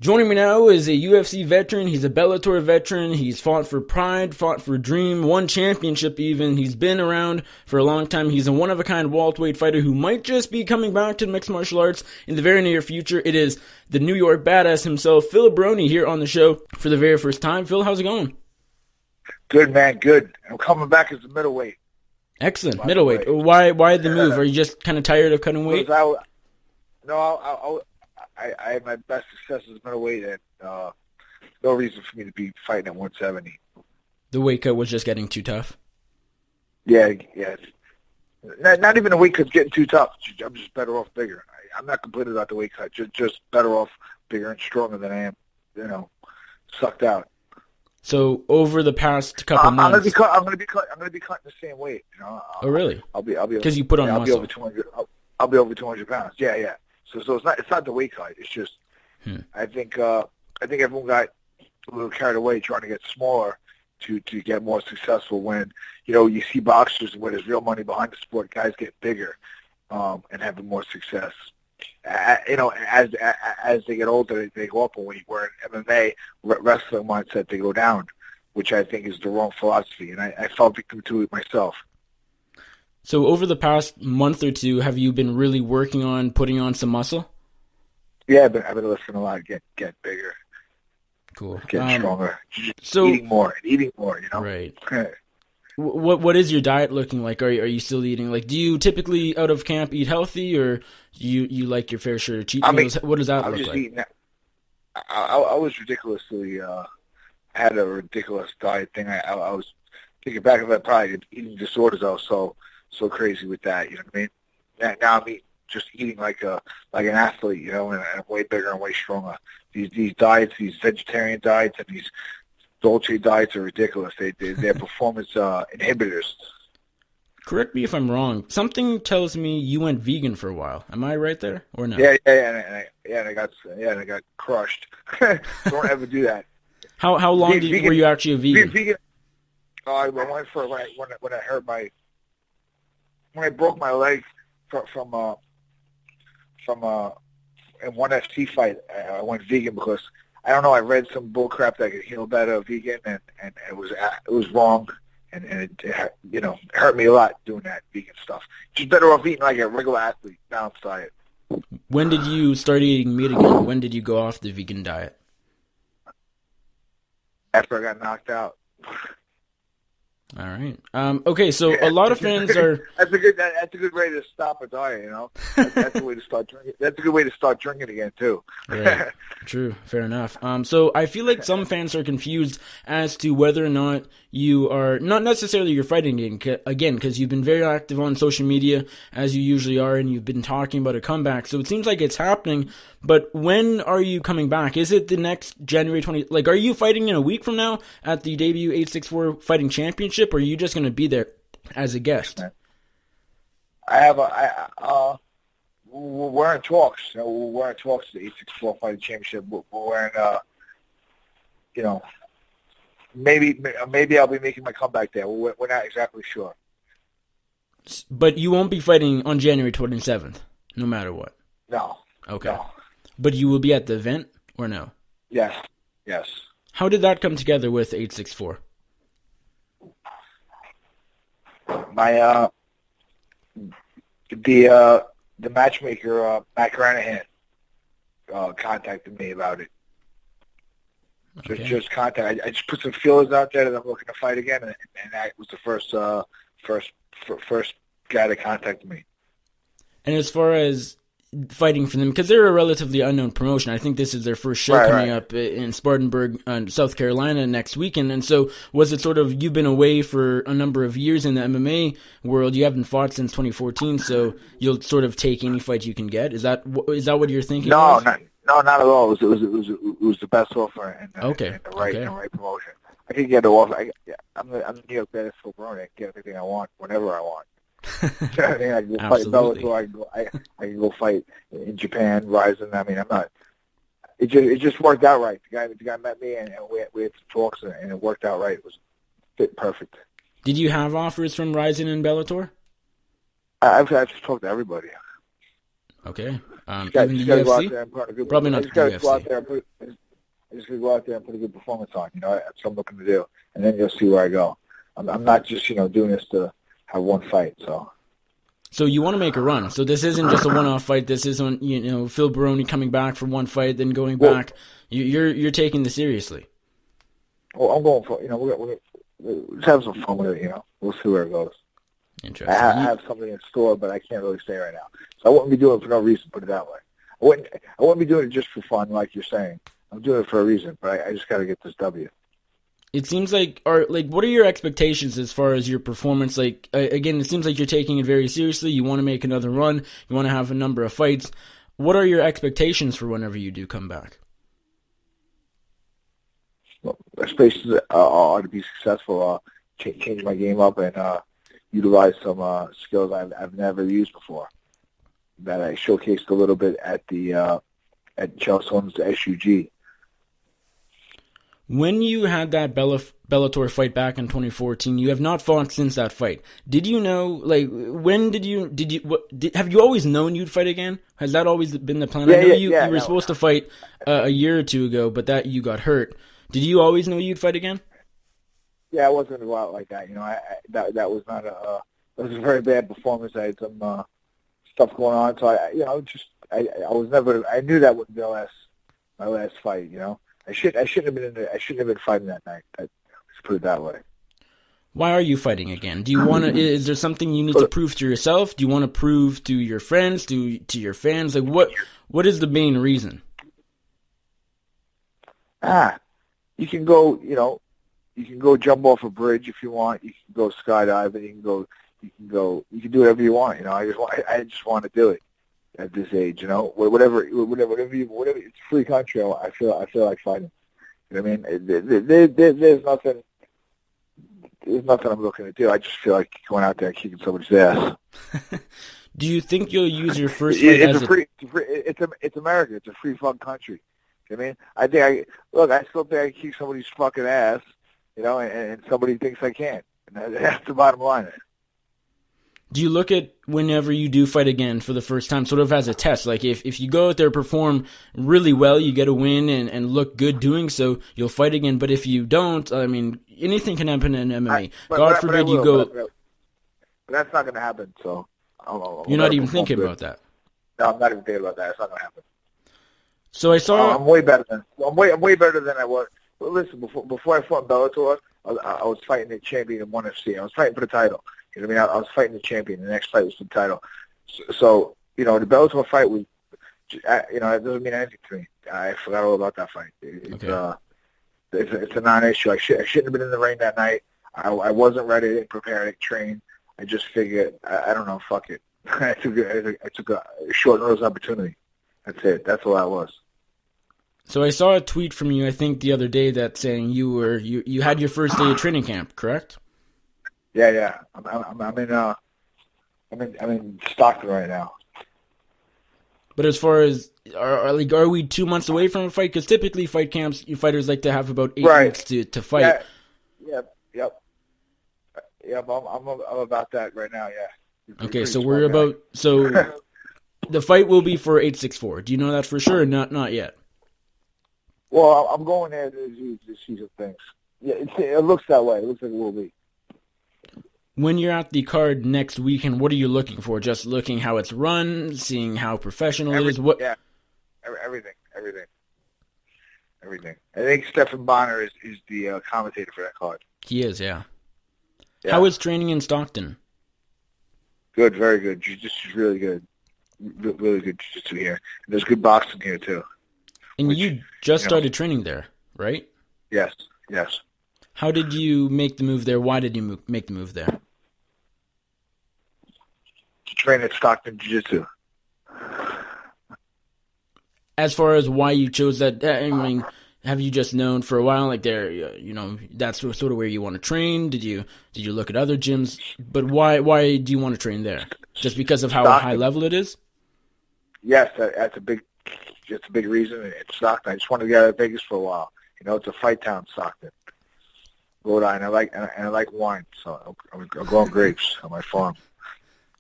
Joining me now is a UFC veteran. He's a Bellator veteran. He's fought for Pride, fought for Dream, won championship even. He's been around for a long time. He's a one-of-a-kind welterweight fighter who might just be coming back to mixed martial arts in the very near future. It is the New York badass himself, Phil Baroni, here on the show for the very first time. Phil, how's it going? Good, man, good. I'm coming back as a middleweight. Excellent. Middleweight. Why the move? Are you just kind of tired of cutting weight? I had my best success as middleweight, and no reason for me to be fighting at 170. The weight cut was just getting too tough? Yeah. Not even the weight cut's getting too tough. I'm just better off bigger. I'm not complaining about the weight cut. Just better off bigger and stronger than I am, sucked out. So over the past couple months, I'm gonna be cutting the same weight. Oh, really? I'll be because you put on muscle. I'll be over 200. I'll be over 200 pounds. Yeah. So it's not the weight cut. It's just I think everyone got a little carried away trying to get smaller to get more successful. When you see boxers where there's real money behind the sport, guys get bigger and having more success. As they get older, they go up. When we're in MMA wrestling mindset, they go down, which I think is the wrong philosophy. And I fell victim to it myself. So over the past month or two, have you been really working on putting on some muscle? Yeah, I've been lifting a lot, get bigger. Cool. Getting stronger. So eating more. Right. What is your diet looking like? Are you still eating? Like, do you typically out of camp eat healthy, or do you like your fair share of cheat meals? What does that look like? I was ridiculously had a ridiculous diet thing. I was thinking back of that, probably eating disorders. I was so crazy with that. You know what I mean? Now I'm just eating like an athlete, and I'm way bigger and way stronger. These diets, these vegetarian diets, and these Dolce diets are ridiculous. They're performance inhibitors. Correct me if I'm wrong. Something tells me you went vegan for a while. Am I right there or no? Yeah. And I got crushed. Don't ever do that. How long were you actually a vegan? Vegan. I went for when I hurt when I broke my leg from in one FC fight. I went vegan because I don't know. I read some bull crap that I could heal better vegan, and it was wrong, and it hurt me a lot doing that vegan stuff. Just better off eating like a regular athlete, balanced diet. When did you start eating meat again? When did you go off the vegan diet? After I got knocked out. All right. Okay, so a lot of fans are. That's a good way to stop a diet. That's a way to start drinking. That's a good way to start drinking again too. Right. True. Fair enough. So I feel like some fans are confused as to whether or not you are not necessarily you're fighting again, because you've been very active on social media as you usually are, and you've been talking about a comeback. So it seems like it's happening. But when are you coming back? Is it the next January 20? Like, are you fighting in a week from now at the debut 864 Fighting Championship, or are you just going to be there as a guest? We're in talks. We're in talks to the 864 Fighting Championship. We're in, maybe I'll be making my comeback there. We're not exactly sure. But you won't be fighting on January 27th, no matter what? No. Okay. No. But you will be at the event, or no? Yes. How did that come together with 864? My the matchmaker Matt Granahan contacted me about it. Okay. Just contact. I just put some feelers out there that I'm looking to fight again, and that was the first guy that contacted me. And as far as fighting for them, because they're a relatively unknown promotion, I think this is their first show coming up in Spartanburg, South Carolina next weekend. And so was it sort of, you've been away for a number of years in the MMA world, you haven't fought since 2014, so you'll sort of take any fight you can get? Is that what you're thinking? No, not at all. It was the best offer and the right promotion. I can get an offer. I'm the New York badass Phil Baroni. I can get anything I want whenever I want. I can go fight Bellator. I can go fight in Japan, Ryzen. I mean, I'm not. It just worked out right. The guy met me, and we had some talks, and it worked out right. It was fit perfect. Did you have offers from Ryzen and Bellator? I've just talked to everybody. Okay. Even the gotta go out UFC? there and put a good. Probably not I just gotta the go out UFC. there and put. I just gotta go out there and put a good performance on. That's what I'm looking to do, and then you'll see where I go. I'm not just doing this to have one fight. So you want to make a run. So this isn't just a one-off fight. This isn't Phil Baroni coming back for one fight, then going back. You're taking this seriously. Well, I'm going for we're just have some fun with it. We'll see where it goes. Interesting. I have something in store, but I can't really say right now. So I wouldn't be doing it for no reason. Put it that way. I wouldn't be doing it just for fun, like you're saying. I'm doing it for a reason, but I just got to get this W. It seems what are your expectations as far as your performance? Again, it seems like you're taking it very seriously. You want to make another run. You want to have a number of fights. What are your expectations for whenever you do come back? Well, expectations are to be successful. Change my game up and utilize some skills I've never used before. That I showcased a little bit at Chelsea's SUG. When you had that Bellator fight back in 2014, you have not fought since that fight. Did you know, when have you always known you'd fight again? Has that always been the plan? I know you were supposed to fight a year or two ago, but that you got hurt. Did you always know you'd fight again? Yeah, I wasn't going to go out like that. That was not it was a very bad performance. I had some stuff going on, so I knew that wouldn't be my last fight. I shouldn't have been fighting that night. Let's put it that way. Why are you fighting again? Do you want to? Is there something you need to prove to yourself? Do you want to prove to your friends, to your fans? What is the main reason? You can go. You can go jump off a bridge if you want. You can go skydiving. You can do whatever you want. I just want to do it at this age. Whatever. It's a free country. I feel like fighting. You know what I mean? There's nothing. There's nothing I'm looking to do. I just feel like going out there and kicking somebody's ass. Do you think you'll use your first fight It's America. It's a free fucking country. You know what I mean? I still think I can kick somebody's fucking ass. And somebody thinks I can't. And that's the bottom line. Do you look at whenever you do fight again for the first time sort of as a test? Like if you go out there, perform really well, you get a win and look good doing so, you'll fight again. But if you don't, I mean, anything can happen in MMA. God forbid you go... But that's not going to happen, so... You're not even thinking about that? No, I'm not even thinking about that. It's not going to happen. So I saw... I'm way better than I was. Well, listen, before I fought in Bellator, I was fighting the champion in ONE FC. I was fighting for the title. You know what I mean? I was fighting the champion. The next fight was for the title. So the Bellator fight was, it doesn't mean anything to me. I forgot all about that fight. It's a non-issue. I shouldn't have been in the ring that night. I wasn't ready. I didn't prepare. I didn't train. I just figured, I don't know, fuck it. I took a short notice opportunity. That's it. That's all that was. So I saw a tweet from you, I think the other day, that saying you had your first day of training camp, correct? Yeah. I'm in Stockton right now. But as far as are we 2 months away from a fight? Because typically fight camps, fighters like to have about 8 weeks to fight. Yep. I'm about that right now. Yeah. Okay, so we're about the fight will be for 864. Do you know that for sure? Or not yet. Well, I'm going there to see some things. Yeah, it looks that way. It looks like it will be. When you're at the card next weekend, what are you looking for? Just looking how it's run, seeing how professional it is? What? Yeah, everything. I think Stephan Bonnar is the commentator for that card. He is, yeah. How is training in Stockton? Good, very good. Jiu-jitsu's really good. Really good jiu-jitsu here. And there's good boxing here, too. And you just started training there, right? Yes. How did you make the move there? Why did you make the move there? To train at Stockton Jiu-Jitsu. As far as why you chose that, I mean, have you just known for a while, like that's sort of where you want to train? Did you look at other gyms? But why do you want to train there? Just because of how high level it is? Yes, that's a big reason. It's Stockton. I just wanted to get out of Vegas for a while. It's a fight town, Stockton, Rhode Island. I like wine, so I'm growing grapes on my farm.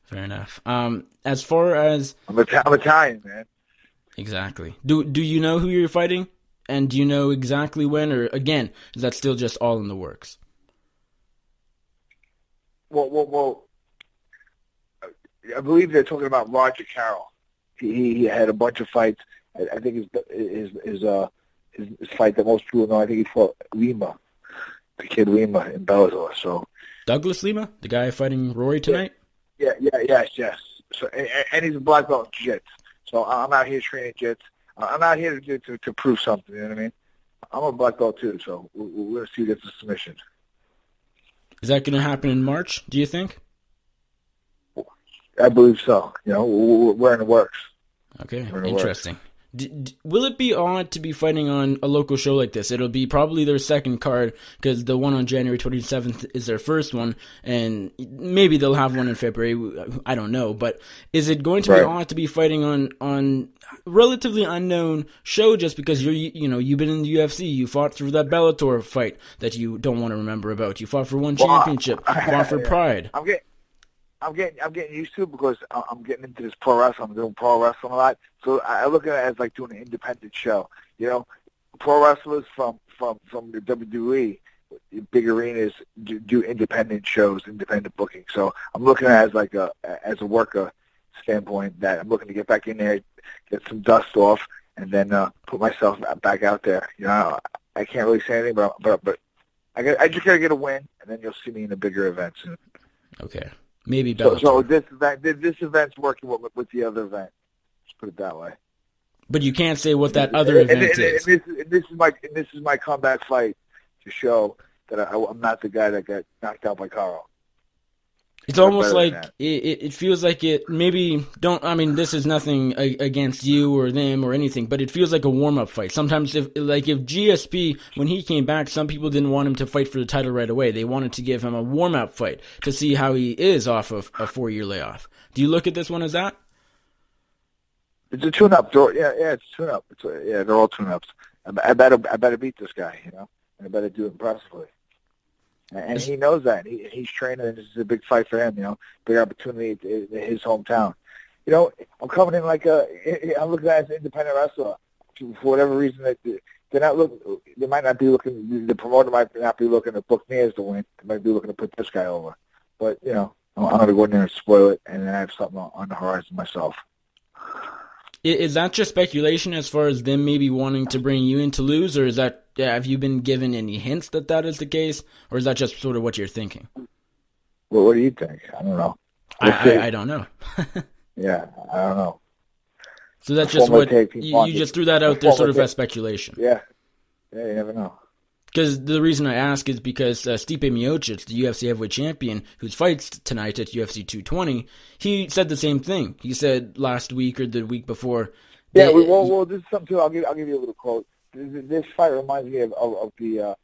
Fair enough. As far as I'm Italian, man. Exactly. Do you know who you're fighting? And do you know exactly when? Or, again, is that still just all in the works? Well, I believe they're talking about Roger Carroll. He had a bunch of fights. I think his fight that most people know. I think he fought Lima, the kid Lima in Bellator. So Douglas Lima, the guy fighting Rory tonight. Yes. So and he's a black belt in jiu-jitsu. So I'm out here training jiu-jitsu. I'm out here to prove something. You know what I mean? I'm a black belt too. So we're gonna see who gets the submission. Is that going to happen in March, do you think? I believe so. You know, we're in the works. Okay, interesting. Will it be odd to be fighting on a local show like this? It'll be probably their second card because the one on January 27th is their first one, and maybe they'll have one in February. I don't know, but is it going to be odd to be fighting on relatively unknown show just because you've been in the UFC, you fought through that Bellator fight that you don't want to remember about, you fought for one championship, fought for Pride. I'm getting used to it because I'm getting into this pro wrestling. I'm doing pro wrestling a lot, so I look at it as like doing an independent show. You know, pro wrestlers from the WWE, big arenas do independent shows, independent booking. So I'm looking at it as like as a worker standpoint that I'm looking to get back in there, get some dust off, and then put myself back out there. You know, I can't really say anything, but I just gotta get a win, and then you'll see me in the bigger events. Okay. Maybe Bellator. So this event's working with the other event. Let's put it that way. But you can't say what that other event is. This is my comeback fight to show that I'm not the guy that got knocked out by Carl. It's almost like it feels like it maybe don't. I mean, this is nothing against you or them or anything, but it feels like a warm-up fight. Sometimes, if GSP, when he came back, some people didn't want him to fight for the title right away. They wanted to give him a warm-up fight to see how he is off of a 4-year layoff. Do you look at this one as that? It's a tune-up. It's a tune-up. They're all tune-ups. I better beat this guy, you know, and I better do it impressively. And he knows that. He's training, and this is a big fight for him, you know, big opportunity in his hometown. You know, I'm coming in I'm looking at it as an independent wrestler. For whatever reason, they might not be looking, the promoter might not be looking to book me as the win. They might be looking to put this guy over. But, you know, I'm going to go in there and spoil it, and then I have something on the horizon myself. Is that just speculation as far as them maybe wanting to bring you in to lose, or is that have you been given any hints that is the case, or is that just sort of what you're thinking? Well, what do you think? I don't know. I don't know. Yeah, I don't know. So that's just what you just threw that out there, sort of as speculation. Yeah, you never know. Because the reason I ask is because Stipe Miocic, the UFC heavyweight champion, who's fights tonight at UFC 220, he said the same thing. He said last week or the week before. Yeah, well, this is something too. I'll give you a little quote. This fight reminds me of the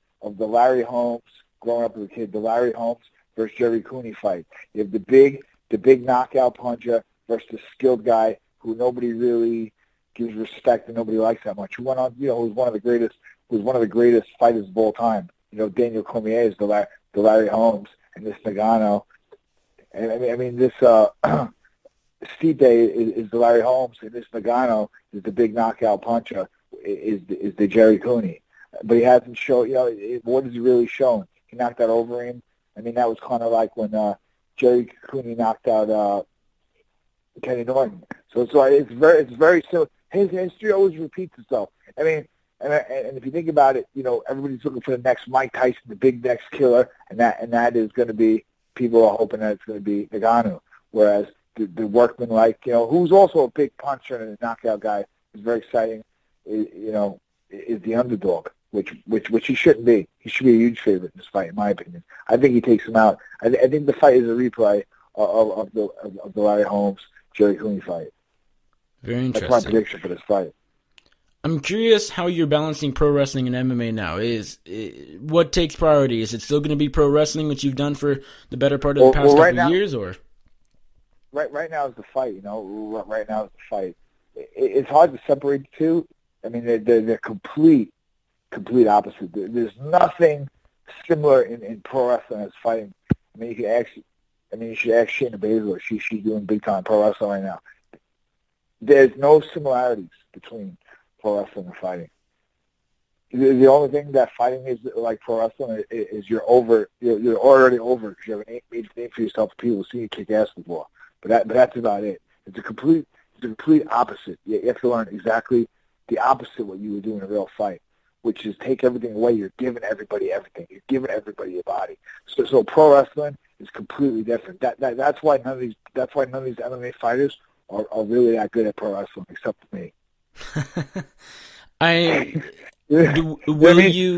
Larry Holmes, growing up as a kid, the Larry Holmes versus Jerry Cooney fight. You have the big knockout puncher versus the skilled guy who nobody really gives respect and nobody likes that much. Who went on, you know, who's one of the greatest fighters of all time. You know, Daniel Cormier is the Larry Holmes, and this Nagano. And I mean this Stipe is the Larry Holmes, and this Nagano is the big knockout puncher, is the Jerry Cooney. But he hasn't shown, you know, what has he really shown? He knocked out Overeem. I mean, that was kind of like when Jerry Cooney knocked out Kenny Norton. So it's very similar. His history always repeats itself. I mean, and if you think about it, you know, everybody's looking for the next Mike Tyson, the big next killer, and that is going to be, people are hoping that it's going to be Ngannou. Whereas the workman, like, you know, who's also a big puncher and a knockout guy, is very exciting. Is the underdog, which he shouldn't be. He should be a huge favorite in this fight, in my opinion. I think he takes him out. I think the fight is a replay of the Larry Holmes Jerry Cooney fight. Very interesting. That's my prediction for this fight. I'm curious how you're balancing pro wrestling and MMA now. What takes priority? Is it still going to be pro wrestling, which you've done for the better part of the past couple of years, or? Right now is the fight. You know, right now is the fight. It's hard to separate the two. I mean, they're complete opposite. There's nothing similar in pro wrestling as fighting. I mean, you should ask Shayna Baszler. She's doing big time pro wrestling right now. there's no similarities between pro wrestling and fighting. The only thing that fighting is like pro wrestling is you're already over because you have a name for yourself. People see you kick ass before, but that's about it. It's a complete opposite. You have to learn exactly the opposite of what you would do in a real fight, which is take everything away. You're giving everybody everything. You're giving everybody your body. So pro wrestling is completely different. That's why none of these MMA fighters are really that good at pro wrestling, except for me.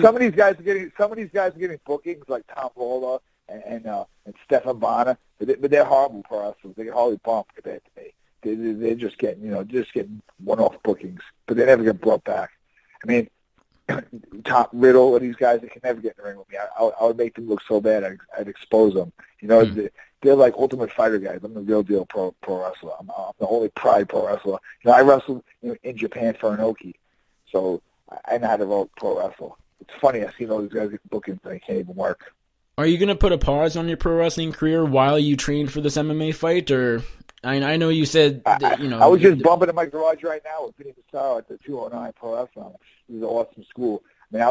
Some of these guys are getting bookings like Tom Lawler and Stephan Bonnar, but they're horrible pro wrestlers. They get hardly bumped compared to me. They're just getting one-off bookings, but they never get brought back. I mean, Top Riddle and these guys, they can never get in the ring with me. I would make them look so bad. I'd expose them. They're like Ultimate Fighter guys. I'm the real deal pro wrestler. I'm the only Pride pro wrestler. I wrestled in Japan for Inoki, so I know how to pro wrestle. It's funny. I see all these guys get bookings and they can't even work. Are you going to put a pause on your pro wrestling career while you train for this MMA fight, or? I know you said that, I was just bumping in my garage right now with Vinny Massaro at the 209 Pro Wrestling. It was an awesome school. I mean,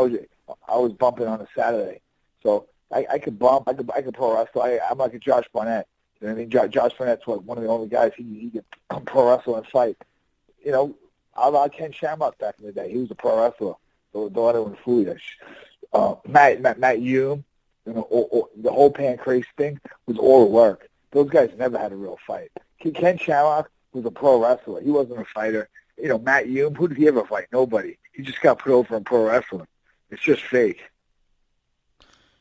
I was bumping on a Saturday, so I could bump. I could pro wrestle. I'm like a Josh Barnett. You know what I mean? Josh Barnett's one of the only guys he could pro wrestle and fight. I Ken Shamrock back in the day. He was a pro wrestler. So don't let anyone fool you. Matt Hume, the whole pancrase thing was all the work. Those guys never had a real fight. Ken Shamrock was a pro wrestler. He wasn't a fighter. Matt Hume, who did he ever fight? Nobody. He just got put over in pro wrestling. It's just fake.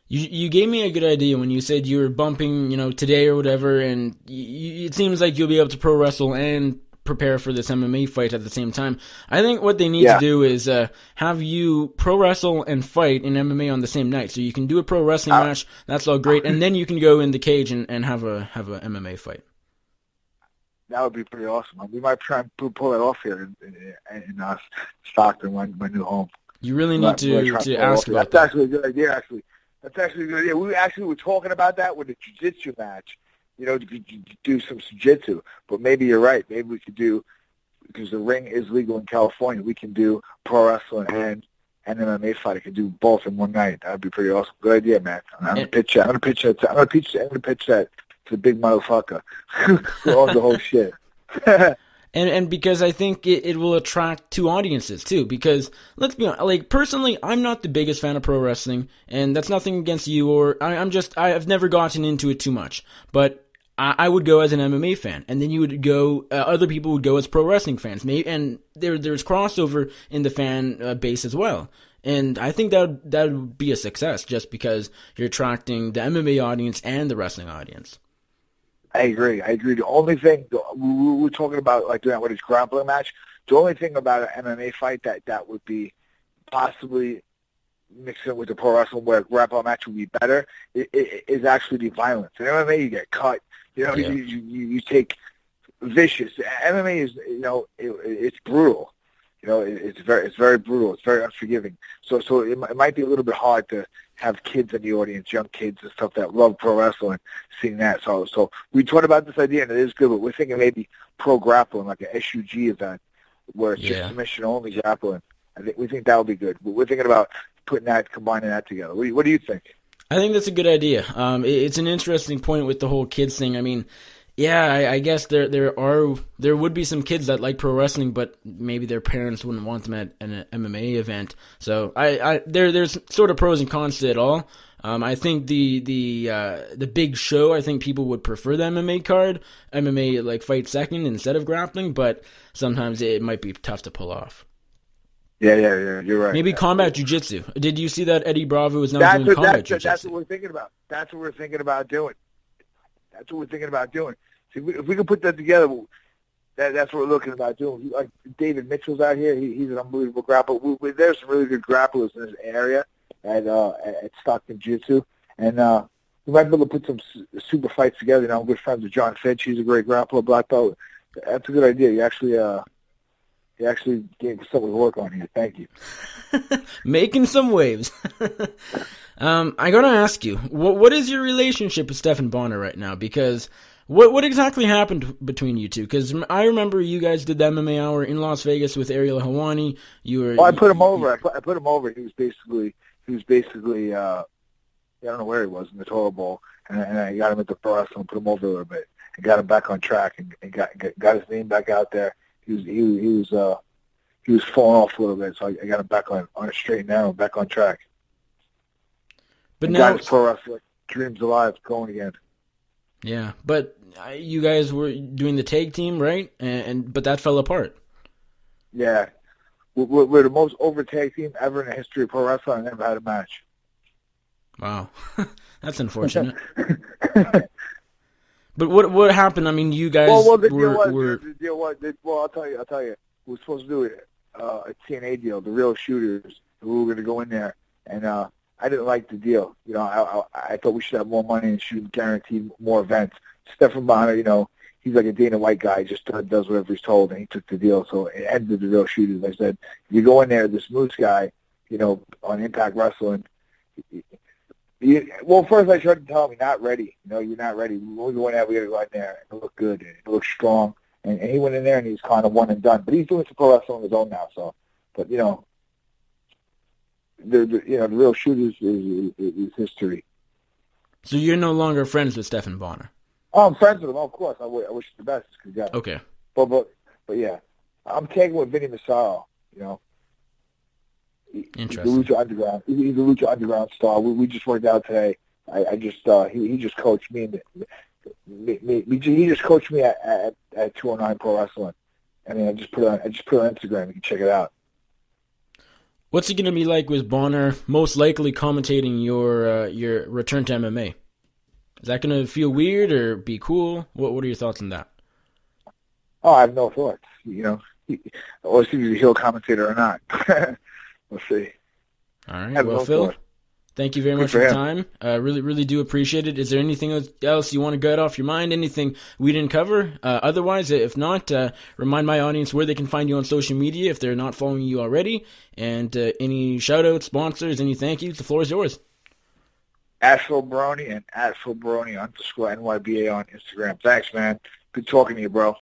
You gave me a good idea when you said you were bumping, today or whatever, and it seems like you'll be able to pro wrestle and prepare for this MMA fight at the same time. I think what they need to do is have you pro wrestle and fight in MMA on the same night, so you can do a pro wrestling match. That's all great, and then you can go in the cage and have a MMA fight. That would be pretty awesome. We might try and pull that off here in Stockton, my new home. You really need to ask about that. That's actually a good idea, actually. That's actually a good idea. We actually were talking about that with the jiu-jitsu match, to do some jiu-jitsu. But maybe you're right. Maybe we could do, because the ring is legal in California, we can do pro wrestling and MMA fight. I can do both in one night. That would be pretty awesome. Good idea, man. I'm going to pitch that to the big motherfucker who owns the whole shit. And because I think it will attract two audiences too. Because let's be honest, like personally, I'm not the biggest fan of pro wrestling, and that's nothing against you. Or I've never gotten into it too much. But I would go as an MMA fan, and then you would go. Other people would go as pro wrestling fans. And there's crossover in the fan base as well. And I think that would be a success, just because you're attracting the MMA audience and the wrestling audience. I agree. The only thing we were talking about, like doing with his grappling match, the only thing about an MMA fight that would be possibly mixing it with the pro wrestling where a grappling match would be better is actually the violence. In MMA, you get cut. You take vicious. MMA is, it's brutal. It's very brutal. It's very unforgiving. So it might be a little bit hard to have kids in the audience, young kids and stuff that love pro wrestling, seeing that. So we talked about this idea, and it is good, but we're thinking maybe pro grappling, like a SUG event, where it's just submission-only grappling. We think that would be good. We're thinking about combining that together. What do you think? I think that's a good idea. It's an interesting point with the whole kids thing. I mean, I guess there would be some kids that like pro wrestling, but maybe their parents wouldn't want them at an MMA event. So there's sort of pros and cons to it all. I think the big show, I think people would prefer the MMA card, MMA like fight second instead of grappling, but sometimes it might be tough to pull off. Yeah, you're right. Maybe combat jiu-jitsu. Did you see that Eddie Bravo is now doing combat jiu-jitsu? That's what we're thinking about. That's what we're thinking about doing. See, if we can put that together, that's what we're looking about doing. Like David Mitchell's out here. He's an unbelievable grappler. There's some really good grapplers in this area at Stockton Jiu-Jitsu. And we might be able to put some super fights together. I'm good friends with John Fitch. He's a great grappler, black belt. That's a good idea. You actually gave us something to work on here. Thank you. Making some waves. I gotta ask you, what is your relationship with Stephan Bonnar right now? Because What exactly happened between you two? Because I remember you guys did the MMA Hour in Las Vegas with Ariel Helwani. You were. Well, I put him over. I put him over. He was basically. I don't know where he was in the Toro Bowl, and I got him at the pro wrestling and put him over a little bit and got him back on track and got his name back out there. He was falling off a little bit, so I got him back on a straight and narrow, back on track. But and now got his pro wrestling dreams alive, going again. Yeah, but you guys were doing the tag team, right? But that fell apart. Yeah, we're the most over tag team ever in the history of pro wrestling. I never had a match. Wow, that's unfortunate. But what happened? I mean, you guys the deal was. Well, I'll tell you. We were supposed to do a TNA deal, the real shooters. We were going to go in there, and I didn't like the deal. You know, I thought we should have more money and shoot guaranteed more events. Stephan Bonnar, you know, he's like a Dana White guy, just does whatever he's told, and he took the deal. So it ended the real shooters. I said, you go in there, this Moose guy, you know, on Impact Wrestling. Well, first I tried to tell him, you're not ready. You know, you're not ready. When we go in there, we got to go in there and look good and look strong. And he went in there and he's kind of one and done. But he's doing some pro wrestling on his own now. So, but you know, the real shooters is history. So you're no longer friends with Stephan Bonnar? Oh, I'm friends with him. Of course, I wish him the best. Okay. But yeah, I'm tagging with Vinny Massaro. You know. Interesting. He's a Lucha Underground star. We just worked out today. He just coached me. He just coached me at 209 Pro Wrestling. I mean, I just put it on Instagram. You can check it out. What's it going to be like with Bonnar most likely commentating your return to MMA? Is that going to feel weird or be cool? What are your thoughts on that? Oh, I have no thoughts. You know, or see if he's a heel commentator or not. We'll see. All right. Well, Phil, thank you very much for your time. Really, really do appreciate it. Is there anything else you want to get off your mind? Anything we didn't cover? Otherwise, if not, remind my audience where they can find you on social media if they're not following you already. And any shout-outs, sponsors, any thank yous, the floor is yours. At Phil Baroni and at Phil Baroni _NYBA on Instagram. Thanks, man. Good talking to you, bro.